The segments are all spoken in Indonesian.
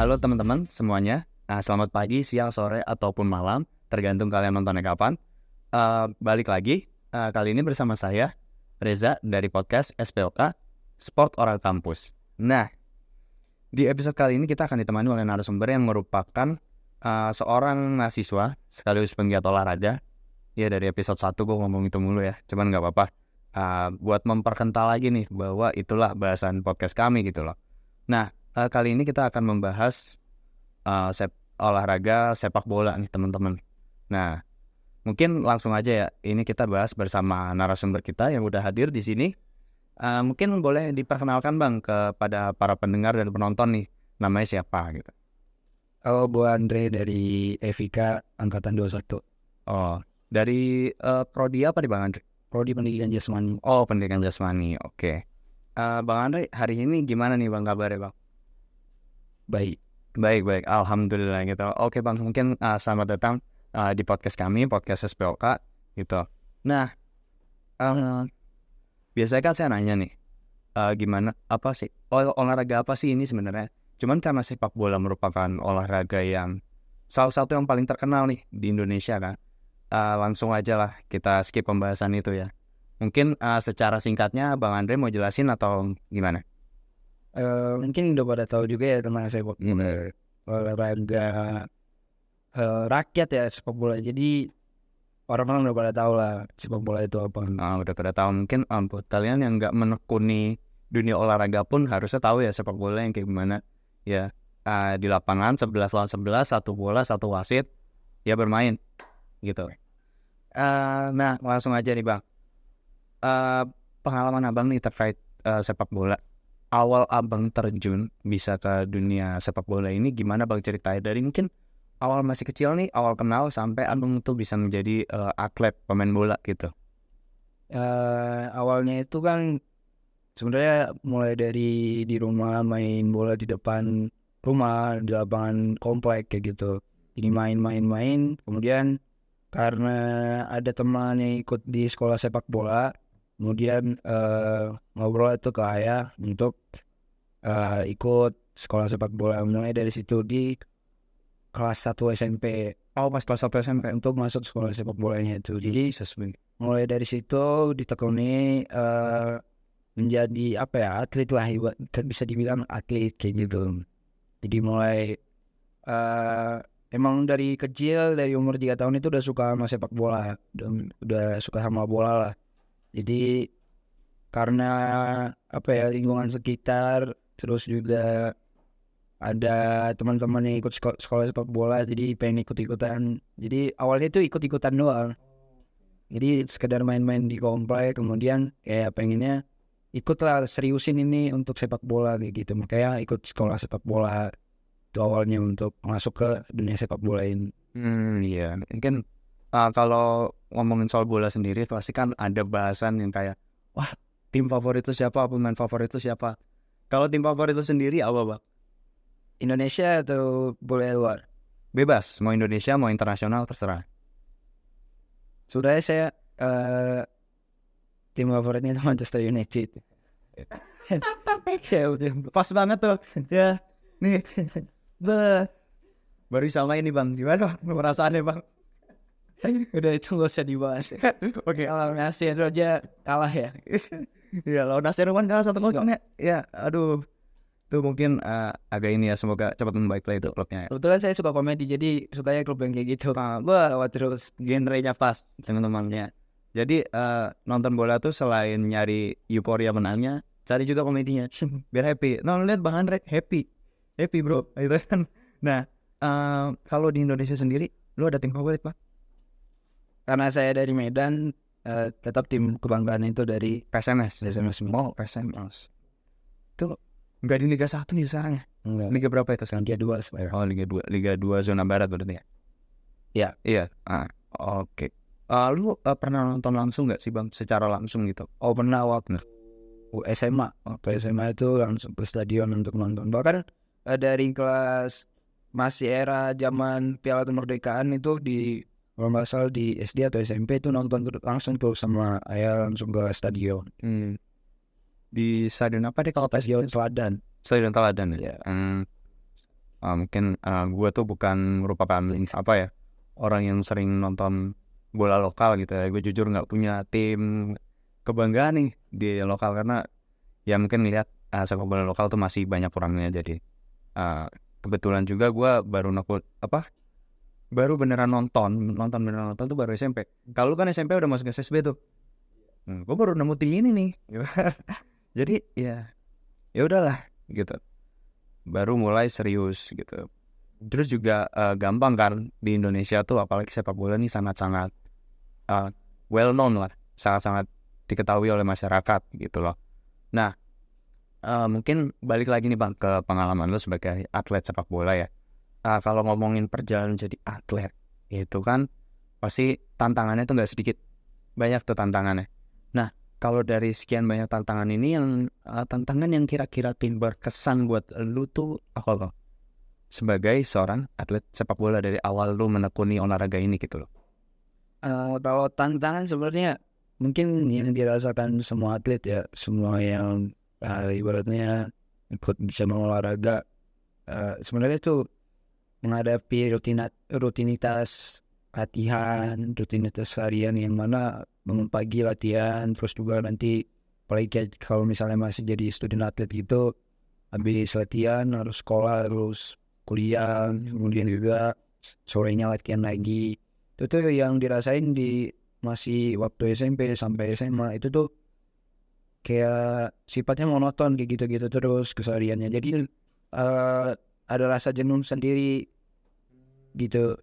Halo teman-teman semuanya. Selamat pagi, siang, sore, ataupun malam, tergantung kalian nontonnya kapan. Balik lagi, kali ini bersama saya, Reza, dari podcast SPOK, Sport Oral Kampus. Nah, di episode kali ini kita akan ditemani oleh narasumber yang merupakan seorang mahasiswa, sekaligus penggiat olahraga. Ya, dari episode 1 gue ngomong itu mulu ya, cuman gak apa-apa. Buat memperkental lagi nih, bahwa itulah bahasan podcast kami gitu loh. Nah, kali ini kita akan membahas olahraga sepak bola nih teman-teman. Nah, mungkin langsung aja ya. Ini kita bahas bersama narasumber kita yang udah hadir di sini. Mungkin boleh diperkenalkan Bang kepada para pendengar dan penonton nih. Namanya siapa gitu? Halo, Bu Andre dari Evika Angkatan 21. Oh, dari prodi apa nih Bang Andre? Prodi Pendidikan Jasmani. Oh, pendidikan jasmani. Oke. Bang Andre, hari ini gimana nih Bang kabarnya Bang? Baik. Baik, alhamdulillah gitu. Oke Bang, mungkin selamat datang di podcast kami, podcast SPOK gitu. Nah, biasanya kan saya nanya nih, gimana, apa sih, olahraga apa sih ini sebenarnya? Cuman karena sepak bola merupakan olahraga yang salah satu yang paling terkenal nih di Indonesia kan, langsung aja lah kita skip pembahasan itu ya. Mungkin secara singkatnya Bang Andre mau jelasin atau gimana? Mungkin udah pada tahu juga ya tentang sepak bola. Olahraga rakyat ya sepak bola. Jadi orang-orang udah pada tahu lah sepak bola itu apa. Udah pada tahu. Mungkin buat kalian yang nggak menekuni dunia olahraga pun harusnya tahu ya sepak bola yang kayak gimana ya. Di lapangan 11 lawan 11, satu bola, satu wasit ya bermain gitu. Nah, langsung aja nih Bang. Pengalaman Abang nih terkait sepak bola. Awal Abang terjun bisa ke dunia sepak bola ini gimana Bang, ceritain dari mungkin awal masih kecil nih, awal kenal sampai Abang tuh bisa menjadi atlet pemain bola gitu. Awalnya itu kan sebenarnya mulai dari di rumah main bola di depan rumah di lapangan komplek kayak gitu. Jadi main, kemudian karena ada teman yang ikut di sekolah sepak bola, kemudian ngobrol itu ke ayah untuk ikut sekolah sepak bola. Mulai dari situ di kelas 1 SMP. Oh, pas kelas 1 SMP. Untuk masuk sekolah sepak bolanya itu. Jadi mulai dari situ ditekuni menjadi apa ya, atlet lah, bisa dibilang atlet kayak gitu. Jadi mulai emang dari kecil, dari umur 3 tahun itu udah suka sama sepak bola, udah suka sama bola lah. Jadi karena apa ya, lingkungan sekitar, terus juga ada teman-teman yang ikut sekolah sepak bola, jadi pengen ikut-ikutan. Jadi awalnya itu ikut-ikutan doang. Jadi sekedar main-main di komplek, kemudian kayak pengennya ikutlah seriusin ini untuk sepak bola kayak gitu. Makanya ikut sekolah sepak bola itu awalnya untuk masuk ke dunia sepak bola ini. Iya. Mungkin kalau ngomongin soal bola sendiri pasti kan ada bahasan yang kayak, wah, tim favorit itu siapa, pemain favorit itu siapa. Kalau tim favorit itu sendiri apa Bang? Indonesia atau boleh luar? Bebas, mau Indonesia mau internasional terserah. Sebenarnya saya tim favoritnya itu Manchester United. Ya udah, pas banget tuh. Ya, nih. Baru sama ini Bang, gimana perasaannya Bang? Udah itu gak usah dibahas. Oke. Kalau Messi aja kalah ya. Ya, lawan Nasir kan kalah 1-0 ya. Ya, aduh. Itu mungkin agak ini ya, semoga cepat membaik lah itu klubnya. Kebetulan saya suka komedi, jadi sukanya klub yang kayak gitu. Wah, terus genrenya pas teman-temannya. Jadi nonton bola tuh selain nyari euforia menangnya, cari juga komedinya biar happy. Nah, lihat Bang Andre happy bro, itu kan. Nah, kalau di Indonesia sendiri, lu ada tim favorit Bang? Karena saya dari Medan, tetap tim kebanggaan itu dari PSMS. Medan. PSMS. Itu nggak di Liga 1 nih sekarang ya? Enggak. Liga berapa itu sekarang? Liga 2 sebenarnya. Oh, Liga 2 zona barat berarti ya? Iya. Oke. Lu pernah nonton langsung nggak sih Bang, secara langsung gitu? Oh, pernah waktu SMA. Waktu SMA itu langsung ke stadion untuk nonton. Bahkan dari kelas masih era zaman Piala Kemerdekaan itu kalau nggak salah di SD atau SMP itu nonton langsung tuh sama ayah langsung ke stadion. Di stadion apa deh kalau Stadion Teladan. Stadion Teladan ya? Ya. Mungkin gue tuh bukan merupakan apa ya, orang yang sering nonton bola lokal gitu ya. Gue jujur nggak punya tim kebanggaan nih di lokal, karena ya mungkin lihat sepak bola lokal tuh masih banyak kurangnya. Jadi kebetulan juga gue baru beneran nonton tuh baru SMP. Kalau lu kan SMP udah masuk SSB tuh. Gue baru nemu tim ini nih. Jadi ya udahlah gitu. Baru mulai serius gitu. Terus juga gampang kan di Indonesia tuh, apalagi sepak bola nih sangat-sangat well known lah, sangat-sangat diketahui oleh masyarakat gitu loh. Nah, mungkin balik lagi nih Bang ke pengalaman lu sebagai atlet sepak bola ya. Kalau ngomongin perjalanan jadi atlet itu kan pasti tantangannya tuh nggak sedikit, banyak tuh tantangannya. Nah, kalau dari sekian banyak tantangan ini, yang tantangan yang kira-kira tim berkesan buat lu tuh apa Bang? Sebagai seorang atlet sepak bola dari awal lu menekuni olahraga ini gitu loh. Kalau tantangan sebenarnya mungkin yang dirasakan semua atlet ya, semua yang ibaratnya ikut bisa olahraga, sebenarnya tuh menghadapi rutinitas latihan, rutinitas harian yang mana bangun pagi latihan, terus juga nanti apalagi kalau misalnya masih jadi student atlet gitu, habis latihan harus sekolah, harus kuliah, kemudian juga sorenya latihan lagi. Itu tuh yang dirasain di masih waktu SMP sampai SMA, itu tuh kayak sifatnya monoton kayak gitu-gitu terus kesehariannya. Jadi ada rasa jenuh sendiri gitu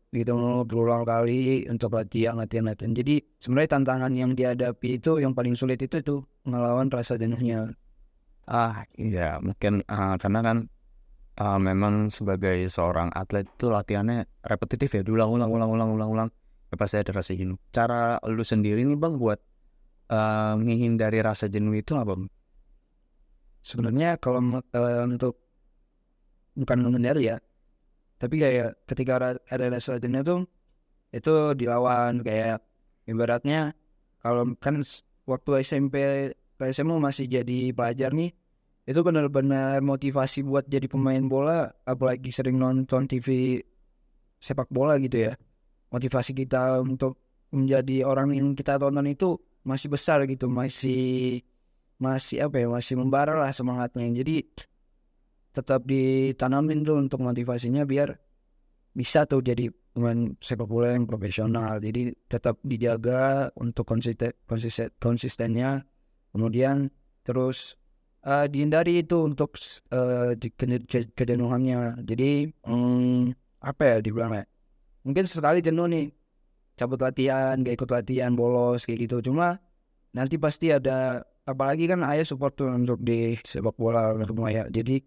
berulang kali untuk latihan. Jadi sebenarnya tantangan yang dihadapi itu yang paling sulit itu ngelawan rasa jenuhnya. Iya mungkin karena kan memang sebagai seorang atlet itu latihannya repetitif ya, diulang-ulang. Ya, pasti ada rasa jenuh. Cara lu sendiri nih Bang buat menghindari rasa jenuh itu apa Bang? Sebenarnya kalau untuk bukan menghindari ya, tapi kayak ketika ada rasa jenuh tuh itu dilawan. Kayak ibaratnya kalau kan waktu SMP ke SMA masih jadi pelajar nih, itu benar-benar motivasi buat jadi pemain bola, apalagi sering nonton TV sepak bola gitu ya, motivasi kita untuk menjadi orang yang kita tonton itu masih besar gitu, masih masih apa ya, masih membara lah semangatnya. Jadi tetap ditanamin tuh untuk motivasinya biar bisa tuh jadi pemain sepak bola yang profesional. Jadi tetap dijaga untuk konsistennya, kemudian terus dihindari itu untuk kejenuhannya. Jadi apa ya dibilangnya, mungkin sekali jenuh nih cabut latihan, gak ikut latihan, bolos kayak gitu. Cuma nanti pasti ada, apalagi kan ayah support tuh untuk di sepak bola semua ya. Jadi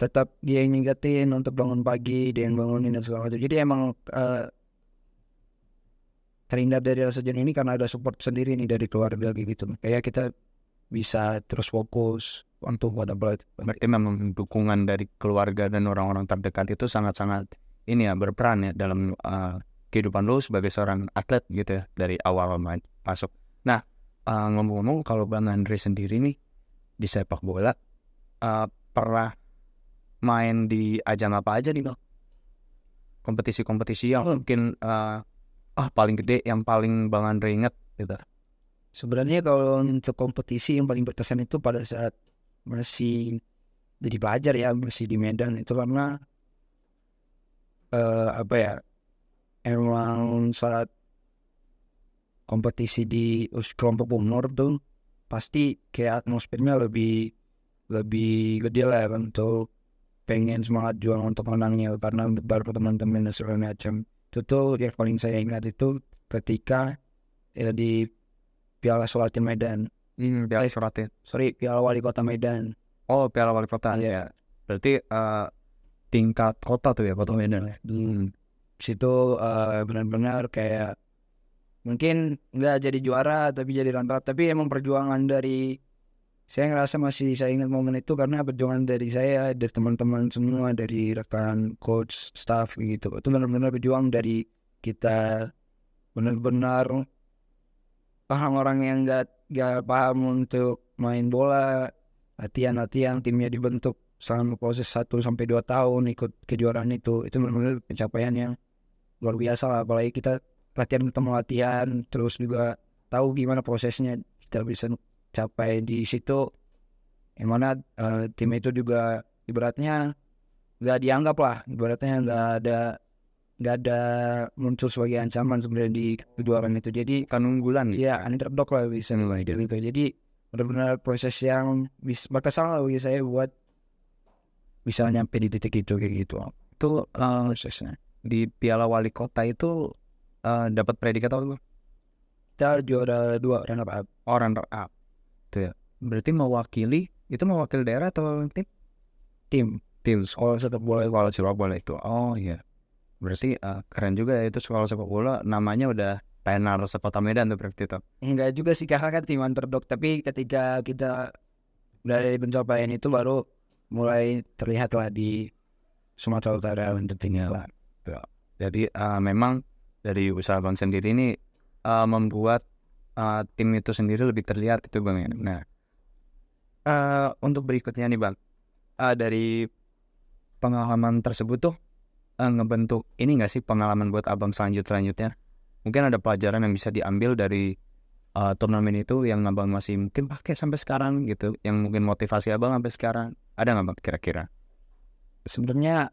tetap dia yang ngingetin untuk bangun pagi, dia yang bangunin dan segala macam. Jadi emang terhindar dari rasa jenuh ini karena ada support sendiri nih dari keluarga kayak gitu. Kayak kita bisa terus fokus untuk Berarti memang dukungan dari keluarga dan orang-orang terdekat itu sangat-sangat ini ya, berperan ya dalam kehidupan lu sebagai seorang atlet gitu ya dari awal masuk. Nah, ngomong-ngomong kalau Bang Andre sendiri nih di sepak bola pernah main di ajang apa aja nih Bang? Kompetisi-kompetisi yang mungkin paling gede, yang paling Bang Andre inget gitu. Sebenarnya kalau untuk kompetisi yang paling berkesan itu pada saat masih jadi pelajar ya, masih di Medan itu, karena apa ya, emang saat kompetisi di kelompok umur tuh pasti kayak atmosfernya lebih gede lah kan, untuk pengen semangat juang untuk menangnya karena baru teman-teman dan segala macam. Itu tuh yang paling saya ingat itu ketika di Piala Suratin Medan. Piala Suratin. Piala Wali Kota Medan. Oh, Piala Wali Kota. Iya. Berarti tingkat kota tuh ya, kota Medan ya. Situ benar-benar kayak mungkin nggak jadi juara tapi jadi runner-up, tapi emang perjuangan dari saya ngerasa masih saya ingat momen itu karena perjuangan dari saya, dari teman-teman semua, dari rekan coach, staff gitu. Itu benar-benar berjuang dari kita, benar-benar paham orang yang nggak paham untuk main bola, latihan timnya dibentuk selama proses 1 sampai 2 tahun ikut kejuaraan itu benar-benar pencapaian yang luar biasa lah. Apalagi kita ketemu latihan terus juga tahu gimana prosesnya kita bisa capai di situ, yang mana tim itu juga ibaratnya nggak dianggap lah, ibaratnya nggak ada muncul sebagai ancaman sebenarnya di kejuaraan itu. Jadi Kan unggulan gitu. ya underdog lah bisa gitu. Jadi benar-benar proses yang berkesan lah bagi saya buat bisa nyampe di titik itu kayak gitu Itu prosesnya. di Piala Wali Kota itu dapat predikat apa Bang? Kita juara 2 runner up. Runner up. Itu ya. Berarti mewakili daerah atau tim Sekolah sepak bola itu. Oh iya. Berarti keren juga ya itu sekolah sepak bola, namanya udah tenar sekota Medan tuh berarti itu. enggak juga sih karena kan tim underdog, tapi ketika kita dari pencapaian itu baru mulai terlihat lah di Sumatera Utara untuk tinggal. Jadi memang dari usaha Bang sendiri ini membuat tim itu sendiri lebih terlihat itu Bang ya. Nah, untuk berikutnya nih Bang, dari pengalaman tersebut tuh ngebentuk ini nggak sih pengalaman buat Abang selanjutnya? Mungkin ada pelajaran yang bisa diambil dari turnamen itu yang Abang masih mungkin pakai sampai sekarang gitu, yang mungkin motivasi Abang sampai sekarang. Ada nggak Bang kira-kira? Sebenarnya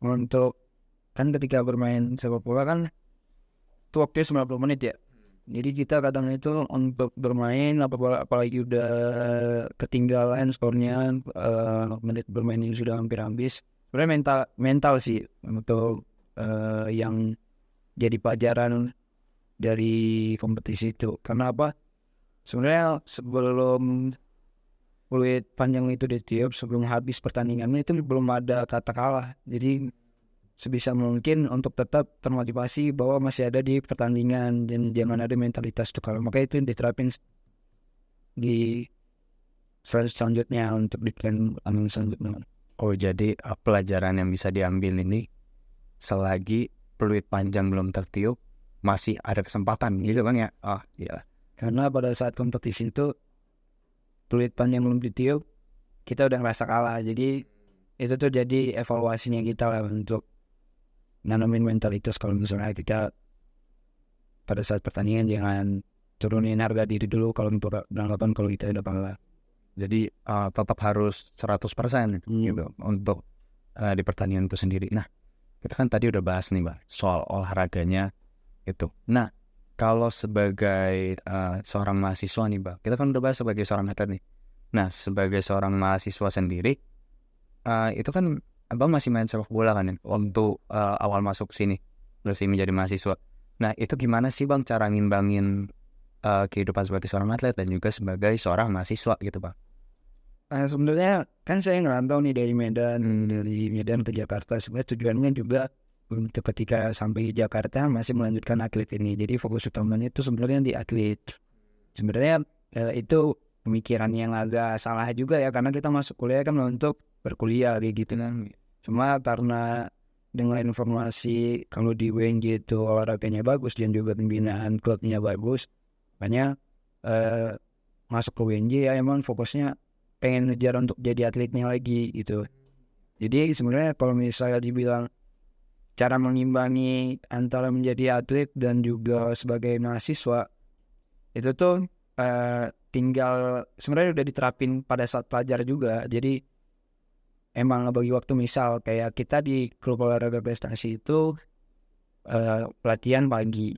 untuk kan ketika bermain sepak bola kan itu waktunya 90 menit ya. Jadi kita kadang itu untuk bermain apalagi udah ketinggalan skornya, menit bermain ini sudah hampir habis. Sebenarnya mental sih untuk yang jadi pelajaran dari kompetisi itu. Karena apa? Sebenarnya sebelum peluit panjang itu ditiup, sebelum habis pertandingannya itu belum ada kata kalah. Jadi sebisa mungkin untuk tetap termotivasi bahwa masih ada di pertandingan dan jangan ada mentalitas itu. Kalau makanya itu diterapin di selanjutnya untuk di plan selanjutnya. Oh jadi pelajaran yang bisa diambil ini selagi peluit panjang belum tertiup masih ada kesempatan gitu Bang ya. Oh iya. Karena pada saat kompetisi itu peluit panjang belum ditiup, kita udah ngerasa kalah. Jadi itu tuh jadi evaluasinya kita lah untuk nanamin mentalitas. Kalau misalnya kita pada saat pertandingan jangan turunin harga diri dulu kalau beranggapan kalau kita udah kalah. Jadi tetap harus 100% gitu untuk di pertandingan itu sendiri. Nah, kita kan tadi udah bahas nih Bang soal olahraganya itu. Nah, kalau sebagai seorang mahasiswa nih Bang, kita kan udah bahas sebagai seorang atlet nih. Nah, sebagai seorang mahasiswa sendiri, itu kan Abang masih main sepak bola kan ya, untuk awal masuk sini, masih menjadi mahasiswa. Nah, itu gimana sih Bang cara ngimbangin kehidupan sebagai seorang atlet dan juga sebagai seorang mahasiswa gitu Bang? Sebenarnya kan saya ngerantau nih dari Medan ke Jakarta. Sebenarnya tujuannya juga untuk ketika sampai di Jakarta masih melanjutkan atlet ini. Jadi fokus utamanya itu sebenarnya di atlet. Sebenarnya itu pemikiran yang agak salah juga ya, karena kita masuk kuliah kan untuk berkuliah kayak gitu kan. Cuma karena dengan informasi kalau di WNJ itu olahraganya bagus dan juga pembinaan klubnya bagus, makanya masuk ke WNJ ya emang fokusnya pengen ngejar untuk jadi atletnya lagi gitu. Jadi sebenarnya kalau misalnya dibilang cara mengimbangi antara menjadi atlet dan juga sebagai mahasiswa, itu tuh tinggal sebenarnya udah diterapin pada saat pelajar juga. Jadi emang bagi waktu, misal kayak kita di klub olahraga prestasi itu pelatihan pagi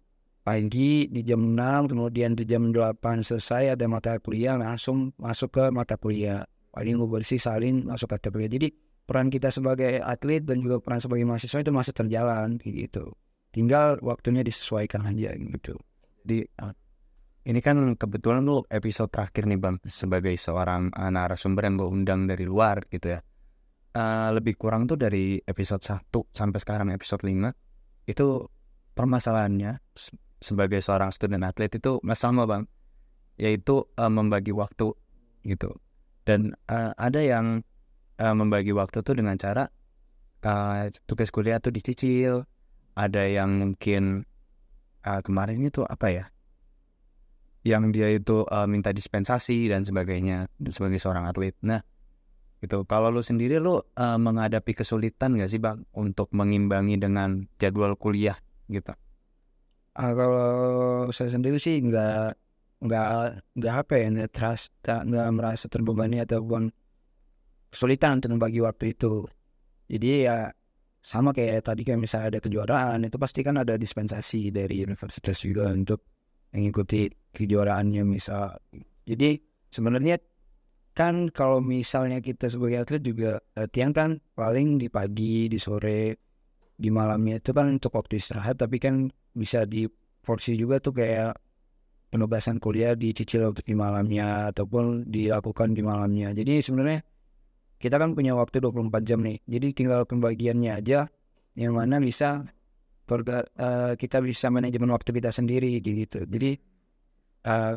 di jam 6, kemudian di jam 8 selesai ada mata kuliah, langsung masuk ke mata kuliah, paling bersih salin masuk ke mata kuliah. Jadi peran kita sebagai atlet dan juga peran sebagai mahasiswa itu masih terjalan gitu, tinggal waktunya disesuaikan aja gitu. Di ini kan kebetulan lu episode terakhir nih Bang sebagai seorang narasumber yang gue undang dari luar gitu ya. Lebih kurang tuh dari episode 1 sampai sekarang episode 5 itu permasalahannya sebagai seorang student atlet itu sama Bang, yaitu membagi waktu gitu. Dan ada yang membagi waktu tuh dengan cara tugas kuliah tuh dicicil, ada yang mungkin kemarin itu apa ya, yang dia itu minta dispensasi dan sebagainya sebagai seorang atlet. Nah, gitu. Kalau lu sendiri menghadapi kesulitan nggak sih Bang untuk mengimbangi dengan jadwal kuliah gitu? Kalau saya sendiri sih nggak apa ya, nggak merasa terbebani ataupun kesulitan untuk membagi waktu itu. Jadi ya sama kayak tadi, kayak misalnya ada kejuaraan itu pasti kan ada dispensasi dari universitas juga untuk mengikuti kejuaraannya misal. Jadi sebenarnya kan kalau misalnya kita sebagai atlet juga latihan kan paling di pagi, di sore, di malamnya itu kan untuk waktu istirahat, tapi kan bisa di porsi juga tuh kayak penugasan kuliah dicicil untuk di malamnya ataupun dilakukan di malamnya. Jadi sebenarnya kita kan punya waktu 24 jam nih. Jadi tinggal pembagiannya aja yang mana bisa kita bisa manajemen waktu kita sendiri gitu. Jadi uh,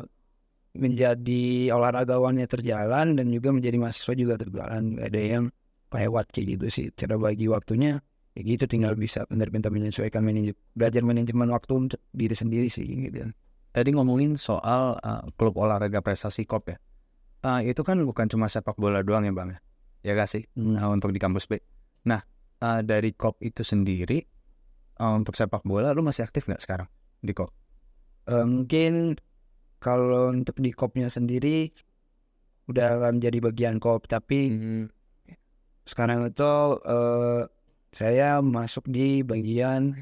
menjadi olahragawannya terjalan dan juga menjadi mahasiswa juga terjalan. Gak ada yang lewat kayak gitu sih. Cara bagi waktunya ya gitu, tinggal bisa benar-benar menyesuaikan belajar manajemen waktu untuk diri sendiri sih gitu. Tadi ngomongin soal klub olahraga prestasi KOP ya. Itu kan bukan cuma sepak bola doang ya Bang ya? Ya gak sih? Untuk di kampus B. Nah, dari KOP itu sendiri, untuk sepak bola lu masih aktif nggak sekarang di KOP? Mungkin kalau untuk di KOP-nya sendiri udah menjadi bagian KOP, tapi sekarang itu saya masuk di bagian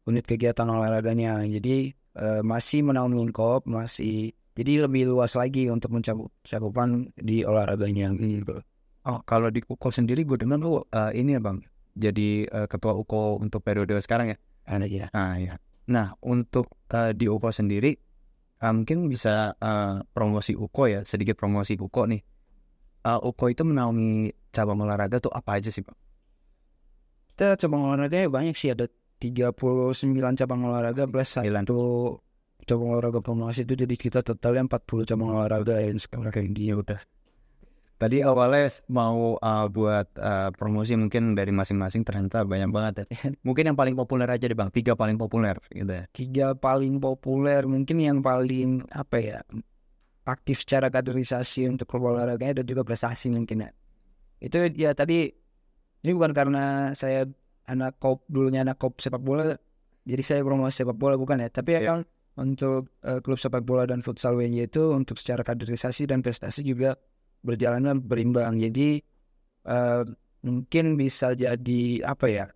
unit kegiatan olahraganya. Jadi masih menaungi KOP, masih jadi lebih luas lagi untuk mencakupan di olahraganya gitu. Oh, kalau di UKO sendiri gue dengar lu ini ya Bang, jadi ketua UKO untuk periode sekarang ya? Ada ya. Ya. Nah, untuk di UKO sendiri, mungkin bisa promosi UKO ya, sedikit promosi UKO nih. UKO itu menaungi cabang olahraga tuh apa aja sih Bang? Kita cabang olahraga banyak sih, ada 39 cabang olahraga plus 1 cabang olahraga promosi itu, jadi kita totalnya 40 cabang olahraga yang sekarang kayak dia udah. Tadi awalnya mau buat promosi mungkin dari masing-masing, ternyata banyak banget ya. Mungkin yang paling populer aja deh Bang, 3 paling populer gitu ya. 3 paling populer mungkin yang paling apa ya, aktif secara kaderisasi untuk klub olahraganya dan juga prestasi mungkin ya. Itu ya tadi, ini bukan karena saya dulunya anak KOP sepak bola jadi saya promosi sepak bola, bukan ya, tapi kan untuk klub sepak bola dan futsal WNY itu untuk secara kaderisasi dan prestasi juga berjalannya berimbang. Jadi mungkin bisa jadi apa ya,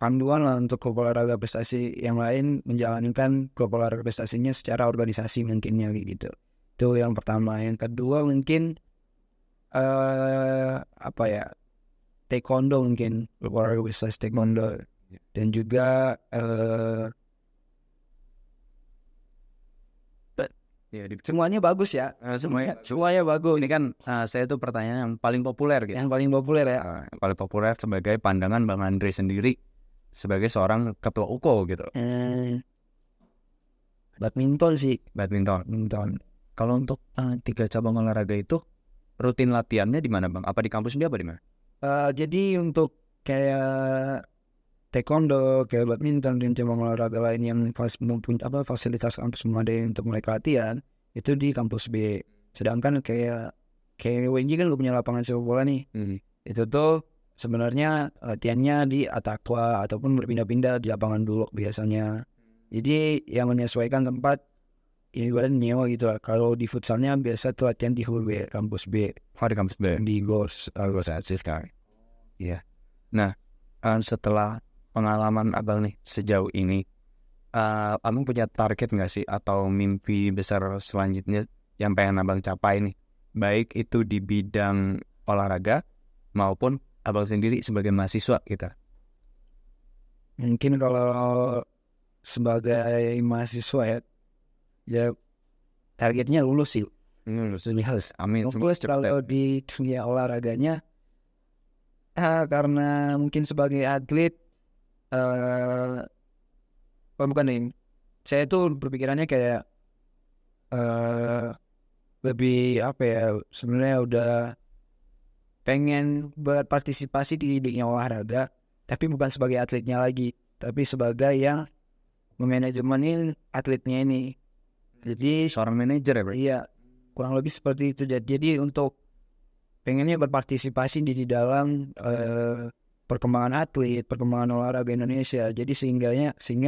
panduan lah untuk klub olahraga prestasi yang lain menjalankan klub olahraga prestasinya secara organisasi mungkinnya gitu. Itu yang pertama. Yang kedua mungkin apa ya, taekwondo mungkin, klub olahraga prestasi taekwondo, dan juga semuanya bagus ya. Semuanya bagus. Ini kan saya tuh pertanyaan yang paling populer gitu. Yang paling populer ya. Yang paling populer sebagai pandangan Bang Andre sendiri sebagai seorang ketua UKO gitu. Badminton sih. Badminton. Kalau untuk 3 cabang olahraga itu rutin latihannya di mana Bang? Apa di kampus dia apa di mana? Jadi untuk kayak taekwondo, kayak badminton dan cabang olahraga lain yang fasilitas kampus memadai untuk mereka latihan itu di kampus B. Sedangkan kayak WNJ kan gak punya lapangan sepak bola nih. Itu tuh sebenarnya latihannya di Atakwa ataupun berpindah-pindah di lapangan dulu biasanya. Jadi yang menyesuaikan tempat ya ibaratnya nyewa gitu lah. Kalau di futsalnya biasa tuh latihan di hall B, kampus B. Di kampus B. Di GOS sekarang. Iya. Nah, setelah pengalaman abang nih sejauh ini, abang punya target nggak sih atau mimpi besar selanjutnya yang pengen abang capai nih, baik itu di bidang olahraga maupun abang sendiri sebagai mahasiswa gitu? Mungkin kalau sebagai mahasiswa ya targetnya lulus sih. Lulus. Amin. Lulus kalau di dunia olahraganya, karena mungkin sebagai atlet bukan nih, saya tuh berpikirannya kayak lebih apa ya, sebenarnya udah pengen berpartisipasi di dunia olahraga, tapi bukan sebagai atletnya lagi, tapi sebagai yang memanajemenin atletnya ini. Jadi seorang manajer ya bro? Iya, kurang lebih seperti itu. Jadi untuk pengennya berpartisipasi di dalam perkembangan atlet, perkembangan olahraga Indonesia. Jadi sehingga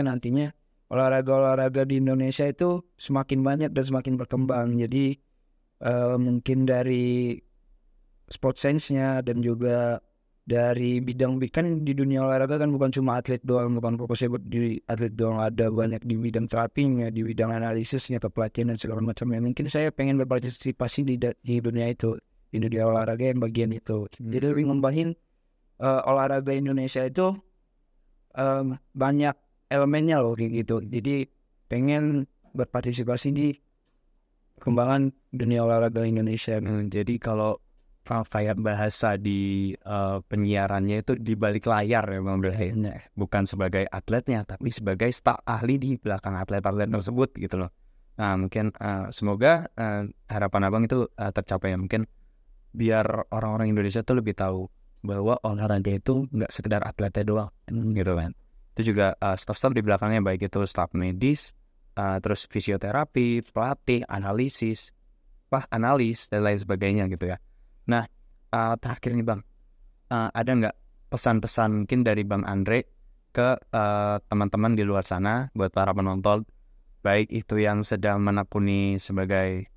nantinya olahraga-olahraga di Indonesia itu semakin banyak dan semakin berkembang. Jadi mungkin dari sport science-nya dan juga dari bidang kan di dunia olahraga kan bukan cuma atlet doang, bukan fokusnya di atlet doang, ada banyak di bidang terapinya, di bidang analisisnya, kepelatihan dan segala macamnya. Mungkin saya pengen berpartisipasi di dunia itu, di dunia olahraga yang bagian itu. Jadi lebih ngembangin olahraga Indonesia itu banyak elemennya loh kayak gitu. Jadi pengen berpartisipasi di perkembangan dunia olahraga Indonesia. Jadi kalau kayak bahasa di penyiarannya itu di balik layar ya Bang Bray. Bukan sebagai atletnya tapi sebagai staf ahli di belakang atlet-atlet tersebut gitu loh. Nah mungkin semoga harapan Abang itu tercapai ya. Mungkin biar orang-orang Indonesia tuh lebih tahu bahwa olahraga itu nggak sekedar atletnya doang gitu kan. Itu juga staf-staf di belakangnya, baik itu staf medis, terus fisioterapi, pelatih, analis dan lain sebagainya gitu ya. Nah, terakhir nih Bang, ada nggak pesan-pesan mungkin dari Bang Andre ke teman-teman di luar sana buat para penonton, baik itu yang sedang menekuni sebagai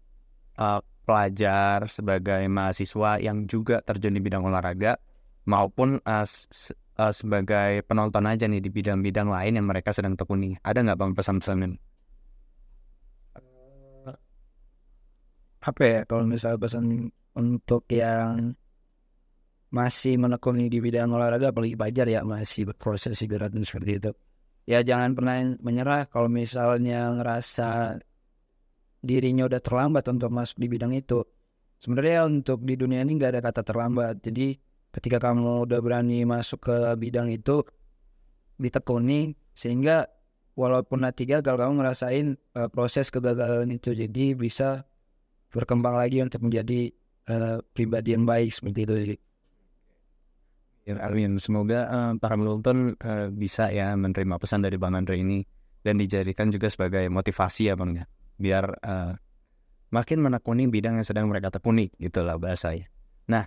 pelajar, sebagai mahasiswa yang juga terjun di bidang olahraga, maupun sebagai penonton aja nih di bidang-bidang lain yang mereka sedang tekuni. Ada nggak Bang pesan-pesan? Apa ya kalau misal pesan untuk yang masih menekuni di bidang olahraga, apalagi pelajar ya, masih berproses ibaratnya seperti itu, ya jangan pernah menyerah. Kalau misalnya ngerasa dirinya udah terlambat untuk masuk di bidang itu, sebenarnya untuk di dunia ini nggak ada kata terlambat. Jadi ketika kamu udah berani masuk ke bidang itu, ditekuni, sehingga walaupun nanti gagal kamu ngerasain proses kegagalan itu, jadi bisa berkembang lagi untuk menjadi pribadi yang baik seperti itu. Amin. Semoga para penonton bisa ya menerima pesan dari Bang Andre ini dan dijadikan juga sebagai motivasi ya Bang ya, biar makin menekuni bidang yang sedang mereka tekuni gitulah bahasanya. Nah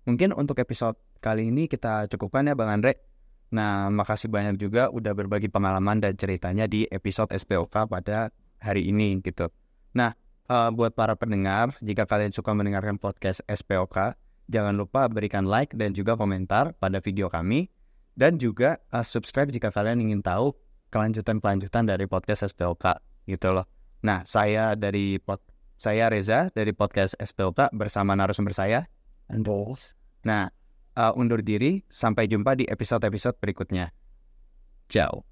mungkin untuk episode kali ini kita cukupkan ya Bang Andre. Nah makasih banyak juga udah berbagi pengalaman dan ceritanya di episode SPOK pada hari ini gitu. Nah buat para pendengar, jika kalian suka mendengarkan podcast SPOK, jangan lupa berikan like dan juga komentar pada video kami, dan juga subscribe jika kalian ingin tahu kelanjutan dari podcast SPOK gitu loh. Nah, saya Reza dari podcast SPOK bersama narasumber saya Andos. Nah, undur diri, sampai jumpa di episode-episode berikutnya. Ciao.